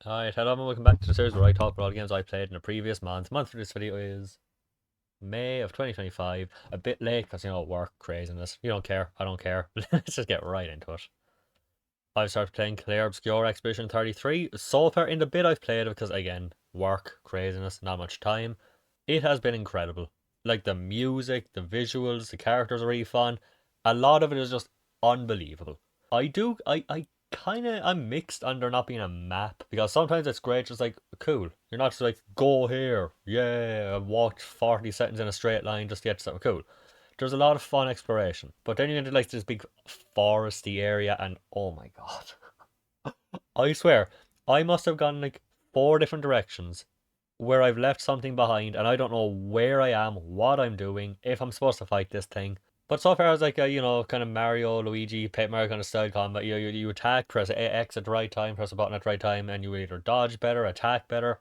Alright, hello and welcome back to the series where I talk about all the games I played in the previous month. The month for this video is May of 2025. A bit late because, work, craziness. You don't care, I don't care. Let's just get right into it. I've started playing Clair Obscure Expedition 33. So far in the bit I've played it, because again, work, craziness, not much time. It has been incredible. Like the music, the visuals, the characters are really fun. A lot of it is just unbelievable. I kind of, I'm mixed on there not being a map because sometimes it's great, just like cool. You're not just like go here, yeah, and walk 40 seconds in a straight line just to get to something cool. There's a lot of fun exploration, but then you get into like this big foresty area, and oh my god, I swear, I must have gone like four different directions where I've left something behind, and I don't know where I am, what I'm doing, if I'm supposed to fight this thing. But so far, it's like a, kind of Mario, Luigi, Paper Mario kind of style combat. You attack, press X at the right time, press a button at the right time, and you either dodge better, attack better.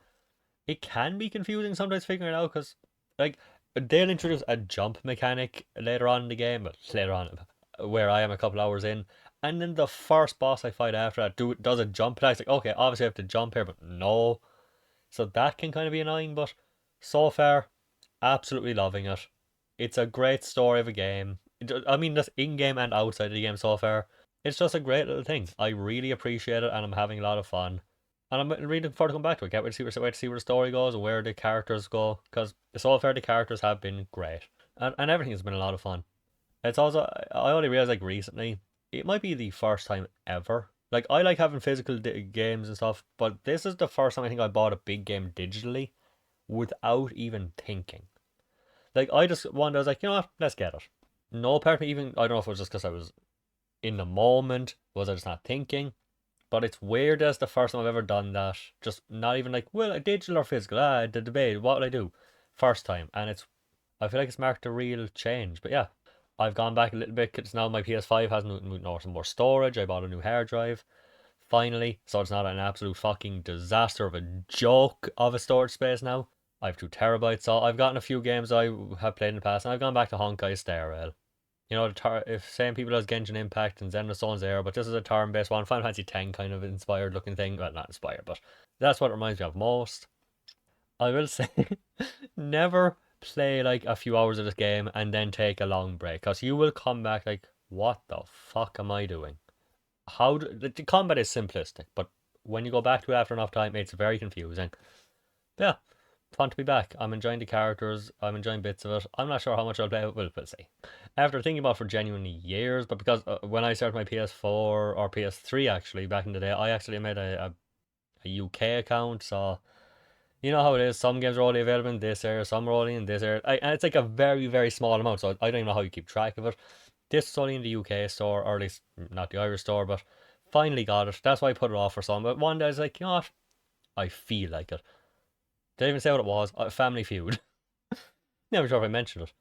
It can be confusing sometimes figuring it out because, like, they'll introduce a jump mechanic later on in the game, but later on, where I am a couple hours in, and then the first boss I fight after that does a jump attack. It's like, okay, obviously I have to jump here, but no. So that can kind of be annoying, but so far, absolutely loving it. It's a great story of a game. I mean, just in game and outside of the game so far. It's just a great little thing. I really appreciate it, and I'm having a lot of fun. And I'm really looking forward to come back to it. Can't wait to see where the story goes and where the characters go. Because so far, the characters have been great. And everything has been a lot of fun. It's also, I only realized like recently, it might be the first time ever. Like, I like having physical games and stuff, but this is the first time I think I bought a big game digitally without even thinking. Like, I was like, you know what, let's get it. No part of me even, I don't know if it was just because I was in the moment, was I just not thinking? But it's weird as the first time I've ever done that. Just not even like, well, digital or physical, the debate, what will I do? First time. And I feel like it's marked a real change. But yeah, I've gone back a little bit because now my PS5 has some more storage. I bought a new hard drive finally, so it's not an absolute fucking disaster of a joke of a storage space now. I have 2 terabytes, so I've gotten a few games I have played in the past, and I've gone back to Honkai Star Rail. If same people as Genshin Impact and Xenoblade Zero, but this is a turn-based one, Final Fantasy X kind of inspired looking thing. Well, not inspired, but that's what it reminds me of most. I will say, never play like a few hours of this game and then take a long break, because you will come back like, what the fuck am I doing? The combat is simplistic, but when you go back to it after enough time, it's very confusing. Yeah, fun to be back. I'm enjoying the characters. I'm enjoying bits of it. I'm not sure how much I'll play. We'll see. After thinking about it for genuinely years, but because when I started my PS4 or PS3 actually back in the day, I actually made a UK account. So you know how it is. Some games are only available in this area, some are only in this area, and it's like a very very small amount. So I don't even know how you keep track of it. This is only in the UK store, or at least not the Irish store, but finally got it. That's why I put it off for some. But one day I was like, you know what? I feel like it. Didn't even say what it was. Family Feud. Never sure if I mentioned it.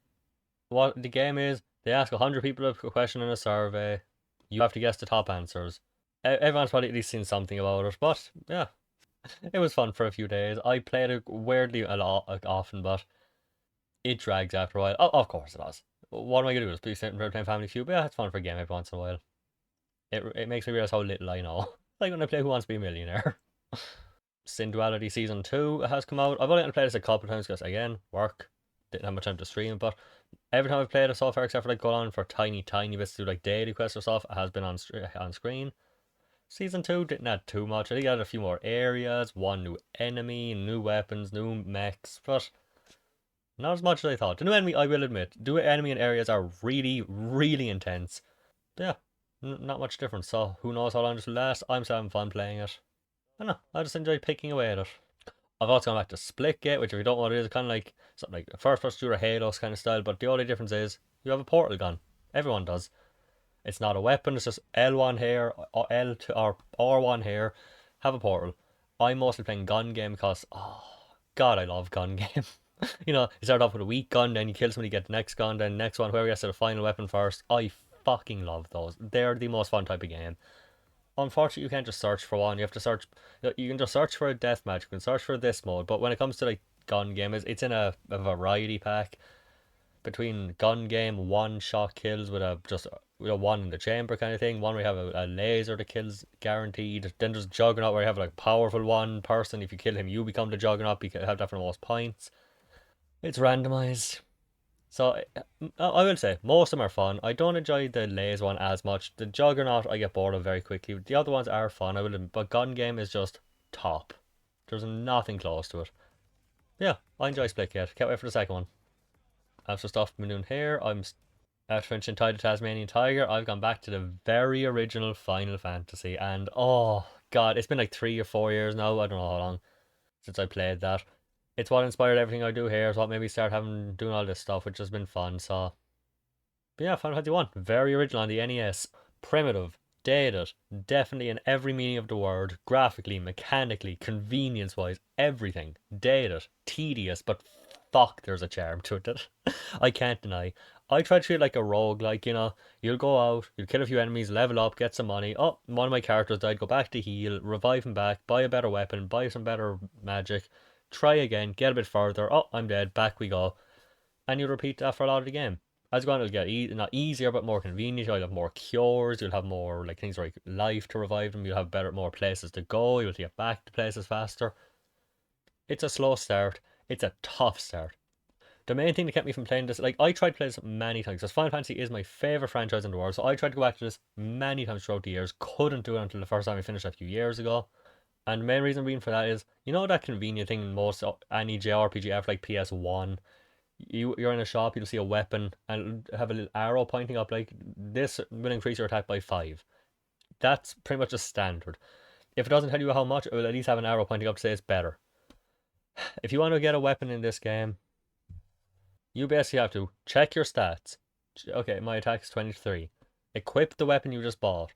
What the game is, they ask 100 people a question in a survey. You have to guess the top answers. Everyone's probably at least seen something about it, but yeah, it was fun for a few days. I played it weirdly a lot, like, often, but it drags after a while. Oh, of course it does. What am I gonna do? Just be sitting there playing Family Feud? But yeah, it's fun for a game every once in a while. It makes me realize how little I know. Like when I play Who Wants to Be a Millionaire. Sin Duality Season 2 has come out. I've only played this a couple of times because, again, work. Didn't have much time to stream, but every time I've played it so far, except for like going on for tiny, tiny bits to do like daily quests or stuff, it has been on screen. Season 2 didn't add too much. I think it added a few more areas, one new enemy, new weapons, new mechs, but not as much as I thought. The new enemy, I will admit, new enemy and areas are really, really intense. Yeah, not much difference. So who knows how long this will last? I'm still having fun playing it. I don't know. I just enjoy picking away at it. I've also gone back to Splitgate, which if you don't know what it is, kind of like something like a first-person shooter Halo kind of style. But the only difference is you have a portal gun. Everyone does. It's not a weapon. It's just L1 here, or L2 or R1 here. Have a portal. I'm mostly playing gun game because God, I love gun game. You start off with a weak gun, then you kill somebody, get the next gun, then next one, whoever gets to the final weapon first. I fucking love those. They're the most fun type of game. Unfortunately, you can't just search for one. You have to search. You can just search for a deathmatch. You can search for this mode. But when it comes to like gun game, it's in a variety pack between gun game, one shot kills with one in the chamber kind of thing, one where you have a laser that kills guaranteed. Then there's Juggernaut where you have like powerful one person. If you kill him, you become the Juggernaut. You have that for the most points. It's randomized. So I will say most of them are fun. I don't enjoy the laser one as much. The Juggernaut I get bored of very quickly. The other ones are fun. I will, but Gun Game is just top. There's nothing close to it. Yeah, I enjoy Splitgate. Can't wait for the second one. After stuff been doing here, after finishing Tide the Tasmanian Tiger, I've gone back to the very original Final Fantasy, and oh god, it's been like 3 or 4 years now. I don't know how long since I played that. It's what inspired everything I do here. It's what made me start doing all this stuff, which has been fun. So, but yeah, Final Fantasy 1, very original on the NES, primitive, dated, definitely in every meaning of the word, graphically, mechanically, convenience-wise, everything, dated, tedious, but fuck, there's a charm to it that I can't deny. I try to treat it like a rogue, like, you'll go out, you'll kill a few enemies, level up, get some money. Oh, one of my characters died, go back to heal, revive him back, buy a better weapon, buy some better magic, try again, get a bit further. Oh, I'm dead, back we go. And you repeat that for a lot of the game. As you go on, it'll get not easier, but more convenient. You'll have more cures, you'll have more like things like life to revive them, you'll have more places to go, you'll get back to places faster. It's a slow start, it's a tough start. The main thing that kept me from playing this, like, I tried to play this many times, because Final Fantasy is my favourite franchise in the world, so I tried to go back to this many times throughout the years, couldn't do it until the first time I finished a few years ago. And the main reason being for that is, that convenient thing in most any JRPG after like PS1, you're in a shop, you'll see a weapon and have a little arrow pointing up like this will increase your attack by 5. That's pretty much a standard. If it doesn't tell you how much, it will at least have an arrow pointing up to say it's better. If you want to get a weapon in this game, you basically have to check your stats. Okay, my attack is 23. Equip the weapon you just bought.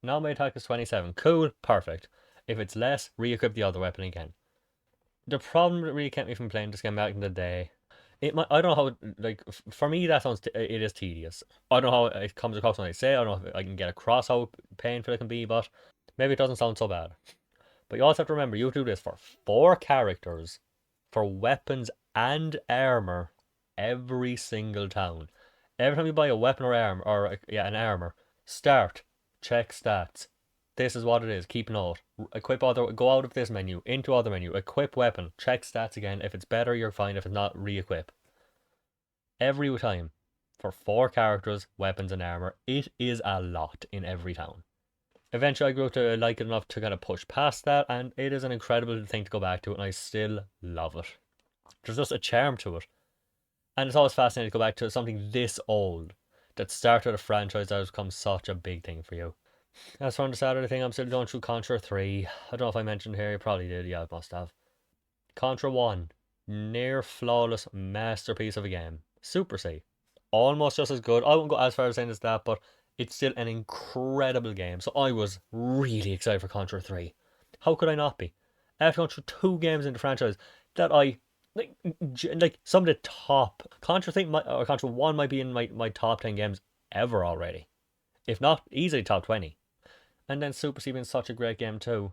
Now my attack is 27. Cool, perfect. If it's less, re-equip the other weapon again. The problem that really kept me from playing this game back in the day, I don't know how, like, for me that sounds, it is tedious. I don't know how it comes across when I say it. I don't know if I can get across how painful it can be, but maybe it doesn't sound so bad. But you also have to remember, you have to do this for 4 characters, for weapons and armor, every single town. Every time you buy a weapon or armor, an armor, start, check stats. This is what it is. Keep note. Equip go out of this menu, into other menu, equip weapon, check stats again. If it's better, you're fine. If it's not, re-equip. Every time. For 4 characters, weapons and armor. It is a lot in every town. Eventually I grew to like it enough to kind of push past that, and it is an incredible thing to go back to, and I still love it. There's just a charm to it. And it's always fascinating to go back to something this old that started a franchise that has become such a big thing for you. As for the Saturday thing, I'm still going through Contra 3. I don't know if I mentioned here, you probably did, yeah, I must have. Contra 1, near flawless masterpiece of a game. Super C. Almost just as good. I won't go as far as saying as that, but it's still an incredible game. So I was really excited for Contra 3. How could I not be? After going through 2 games in the franchise that I like some of the top Contra 3 or Contra 1 might be in my top 10 games ever already. If not, easily top 20. And then Super C being such a great game too.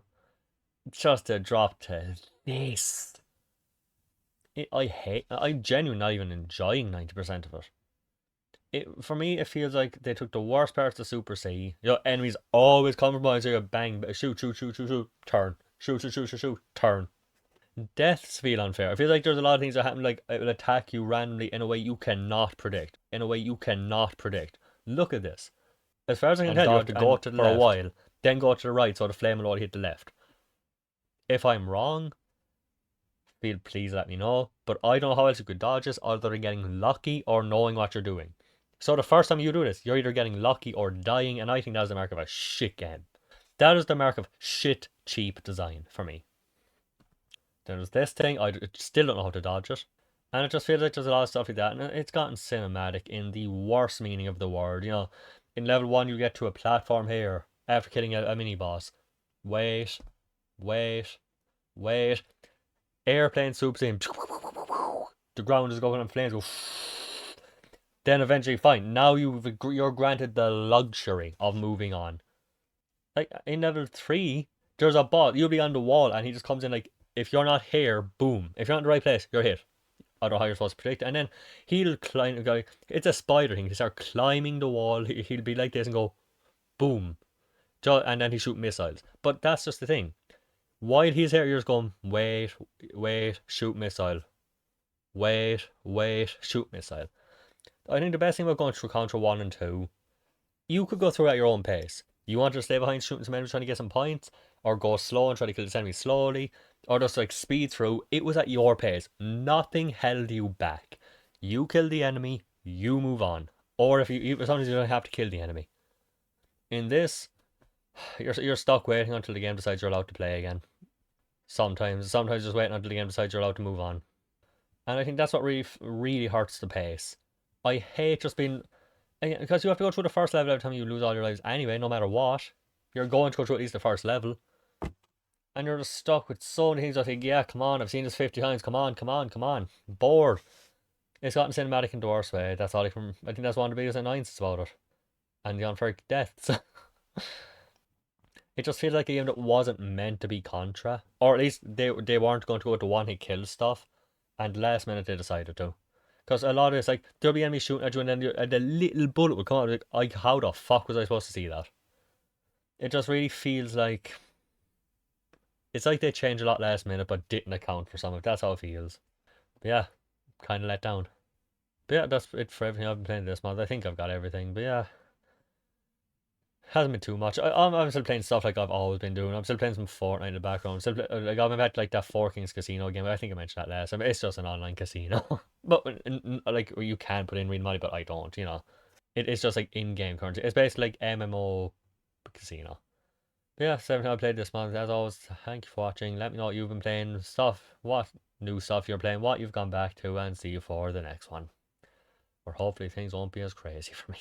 Just to drop to this. I'm genuinely not even enjoying 90% of it. For me, it feels like they took the worst parts of Super C. Enemies always come from behind, so you bang, shoot, turn. Shoot, turn. Deaths feel unfair. I feel like there's a lot of things that happen, like it will attack you randomly in a way you cannot predict. Look at this. As far as I can tell, you have to go to the left for a while, then go to the right, so the flame will only hit the left. If I'm wrong, please let me know. But I don't know how else you could dodge this other than getting lucky or knowing what you're doing. So the first time you do this, you're either getting lucky or dying, and I think that's the mark of a shit game. That is the mark of shit, cheap design for me. There's this thing, I still don't know how to dodge it. And it just feels like there's a lot of stuff like that, and it's gotten cinematic in the worst meaning of the word. In level 1 you get to a platform here after killing a mini boss. Wait. Airplane swoops in. The ground is going in flames. Then eventually, fine. Now you're granted the luxury of moving on. Like in level 3, there's a boss. You'll be on the wall, and he just comes in like, if you're not here, boom. If you're not in the right place, you're hit. I don't know how you're supposed to predict it. And then he'll climb, it's a spider thing. He'll start climbing the wall. He'll be like this and go, boom. And then he shoot missiles. But that's just the thing. While he's here, you're just going, wait, wait, shoot missile. Wait, wait, shoot missile. I think the best thing about going through Contra 1 and 2, you could go through at your own pace. You want to stay behind shooting some enemies trying to get some points, or go slow and try to kill this enemy slowly, or just like speed through. It was at your pace. Nothing held you back. You kill the enemy, you move on. Or if you, sometimes you don't have to kill the enemy. In this, you're stuck waiting until the game decides you're allowed to play again. Sometimes just waiting until the game decides you're allowed to move on. And I think that's what really hurts the pace. I hate just being, because you have to go through the first level every time you lose all your lives anyway, no matter what. You're going to go through at least the first level. And you're just stuck with so many things. I think, yeah, come on, I've seen this 50 times. Come on, come on, come on. Bored. It's gotten cinematic in the worst way. That's all I think that's one of the biggest annoyances about it. And the unfair deaths. It just feels like a game that wasn't meant to be Contra. Or at least they weren't going to go with the one-hit kill stuff. And last minute they decided to. Because a lot of it's like, there'll be enemies shooting at you and then the little bullet would come out. Like, how the fuck was I supposed to see that? It just really feels like, it's like they changed a lot last minute but didn't account for some of it. That's how it feels. But yeah, kind of let down. But yeah, that's it for everything I've been playing this month. I think I've got everything. But yeah, hasn't been too much. I'm still playing stuff like I've always been doing. I'm still playing some Fortnite in the background. Like I've been back to like that Four Kings Casino game. I think I mentioned that last time. It's just an online casino. But like you can put in real money, but I don't. You know, it's just like in-game currency. It's basically like MMO casino. But yeah, so everything I played this month. As always, thank you for watching. Let me know what you've been playing, what new stuff you're playing, what you've gone back to, and see you for the next one. Where hopefully things won't be as crazy for me.